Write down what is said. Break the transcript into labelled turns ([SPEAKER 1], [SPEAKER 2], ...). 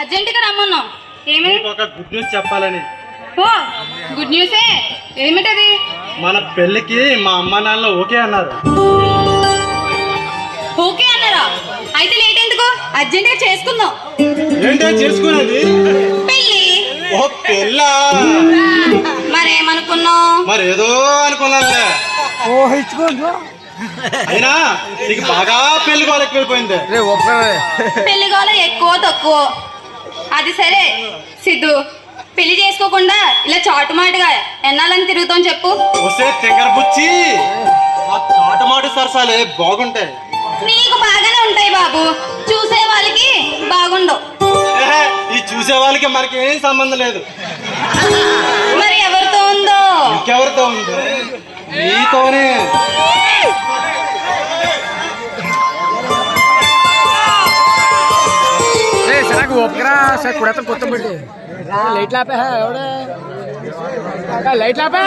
[SPEAKER 1] అర్జెంటుగా రమ్మన్నాం. ఏమి?
[SPEAKER 2] ఒక గుడ్ న్యూస్ చెప్పాలని.
[SPEAKER 1] ఓ గుడ్ న్యూసే. ఏమిటది?
[SPEAKER 2] మన పెళ్ళికి మా అమ్మ నాన్న ఓకే అన్నారు.
[SPEAKER 1] ఓకే అన్నారా? అయితే లేట్ ఎందుకు? అర్జెంటుగా చేసుకుందాం.
[SPEAKER 2] ఏంటో చేసుకునేది?
[SPEAKER 1] పెళ్ళి.
[SPEAKER 2] ఓ పెళ్ళా?
[SPEAKER 1] మరేమనుకున్నావు?
[SPEAKER 2] మరేదో అనుకున్నానులే. అయినా నీకు బాగా పెళ్లి గోల ఎక్కువైపోయింది.
[SPEAKER 1] పెళ్లి గోల ఎక్కువ తక్కువ అది సరే. సిద్ధు, పెళ్లి చేసుకోకుండా ఇలా చాటుమాటుగా ఎన్నాలని తిరుగుతాం చెప్పు.
[SPEAKER 2] వస్తే తెంగర బుచ్చి ఆ చాటమాటు సరసాలే బాగుంటాయి.
[SPEAKER 1] నీకు బాగానే ఉంటాయి బాబు, చూసే వాళ్ళకి బాగుండవు.
[SPEAKER 2] ఈ చూసే వాళ్ళకి మనకి ఏం సంబంధం లేదు.
[SPEAKER 1] మరి ఎవరితో ఉందో?
[SPEAKER 2] ఇంకెవరితో ఉందో? నీతోనే.
[SPEAKER 3] ఒక్కరా సార్ కూడా కొత్త పెట్టి లైట్ లాపా ఎవడే లైట్ లాపా